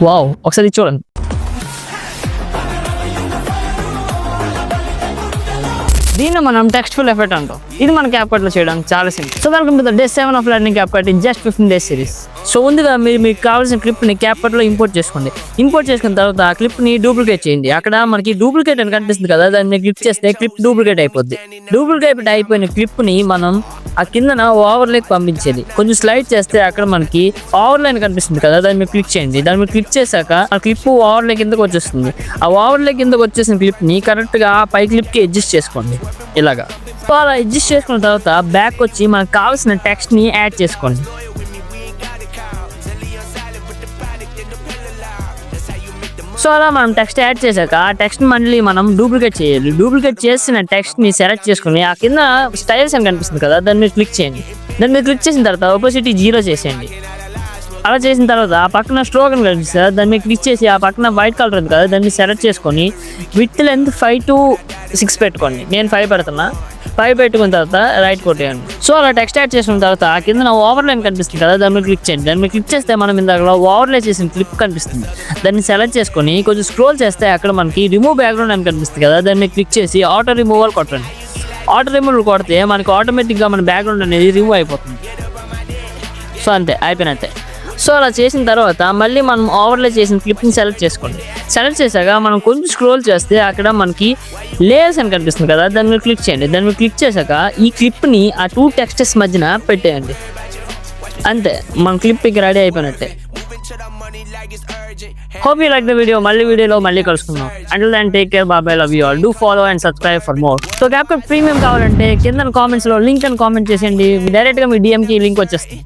Wow, ఒకసారి చూడండి. దీన్ని మనం టెక్స్ట్ఫుల్ ఎఫెక్ట్ అంటాం. ఇది మన CapCut లో చేయడానికి చాలా simple. So welcome to the day 7 of learning CapCut in just 15 days series. So ముందుగా మీకు కావాల్సిన క్లిప్ని CapCut లో ఇంపోర్ట్ చేసుకోండి. ఇంపోర్ట్ చేసుకున్న తర్వాత ఆ క్లిప్ని డూప్లికేట్ చేయండి. అక్కడ మనకి డూప్లికేట్ అని కనిపిస్తుంది కదా, దాన్ని క్లిక్ చేస్తే క్లిప్ డూప్లికేట్ అయిపోద్ది. డూప్లికేట్ అయిపోయిన క్లిప్ని మనం ఆ కిందన ఓవర్లేకి పంపించేది. కొంచెం స్లైడ్ చేస్తే అక్కడ మనకి ఓవర్లైన్ కనిపిస్తుంది కదా, దాన్ని మీరు క్లిక్ చేయండి. దాన్ని మీరు క్లిక్ చేశాక ఆ క్లిప్ ఓవర్లే కిందకు వచ్చేస్తుంది. ఆ ఓవర్లే కిందకు వచ్చేసిన క్లిప్ని కరెక్ట్గా పై క్లిప్కి అడ్జస్ట్ చేసుకోండి ఇలాగా. సో అలా అడ్జస్ట్ చేసుకున్న తర్వాత బ్యాక్ వచ్చి మనకు కావాల్సిన టెక్స్ట్ని యాడ్ చేసుకోండి. సో అలా మనం టెక్స్ట్ యాడ్ చేశాక ఆ టెక్స్ట్ మళ్ళీ మనం డూప్లికేట్ చేయాలి. డూప్లికేట్ చేసిన టెక్స్ట్ని సెలెక్ట్ చేసుకుని ఆ కింద స్టైల్స్ అని కనిపిస్తుంది కదా, దాన్ని మీరు క్లిక్ చేయండి. దాన్ని మీరు క్లిక్ చేసిన తర్వాత ఒపోసిటీ 0 చేసేయండి. అలా చేసిన తర్వాత ఆ పక్కన స్ట్రోక్ అని కనిపిస్తుంది, దాన్ని మీరు క్లిక్ చేసి ఆ పక్కన వైట్ కలర్ ఉంది కదా, దాన్ని సెలెక్ట్ చేసుకొని విత్ లెంత్ 5 to 6 పెట్టుకోండి. నేను 5 పెడుతున్నా. 5 పెట్టుకున్న తర్వాత రైట్ కొట్టేయండి. సో అలా టెక్స్ట్ యాడ్ చేసుకున్న తర్వాత ఆ కింద ఓవర్లైన్ కనిపిస్తుంది కదా, దాన్ని క్లిక్ చేయండి. దాన్ని క్లిక్ చేస్తే మనం ఇందాక ఓవర్లే చేసిన క్లిప్ కనిపిస్తుంది. దాన్ని సెలెక్ట్ చేసుకొని కొంచెం స్క్రోల్ చేస్తే అక్కడ మనకి రిమూవ్ బ్యాక్గ్రౌండ్ అని కనిపిస్తుంది కదా, దాన్ని క్లిక్ చేసి ఆటో రిమూవల్ కొట్టండి. ఆటో రిమూవల్ కొడితే మనకి ఆటోమేటిక్గా మన బ్యాక్గ్రౌండ్ అనేది రిమూవ్ అయిపోతుంది. సో అంతే, అయిపోయినట్టే. సో అలా చేసిన తర్వాత మళ్ళీ మనం ఓవర్లే చేసిన క్లిప్ని సెలెక్ట్ చేసుకోండి. సెలెక్ట్ చేశాక మనం కొంచెం స్క్రోల్ చేస్తే అక్కడ మనకి లేయర్స్ అని కనిపిస్తుంది కదా, దాన్ని మీరు క్లిక్ చేయండి. దాన్ని మీరు క్లిక్ చేశాక ఈ క్లిప్ని ఆ 2 టెక్స్టెస్ మధ్యన పెట్టేయండి. అంతే, మన క్లిప్ ఇక రెడీ అయిపోయినట్టే. Hope you like the video. మళ్ళీ వీడియోలో మళ్ళీ కలుసుకుందాం. Until then take care, bye, love you all. Do follow and subscribe for more. So CapCut premium కావాలంటే కింద కామెంట్స్లో లింక్ అని కామెంట్ చేసేయండి. డైరెక్ట్గా మీ DMకి లింక్ వచ్చేస్తుంది.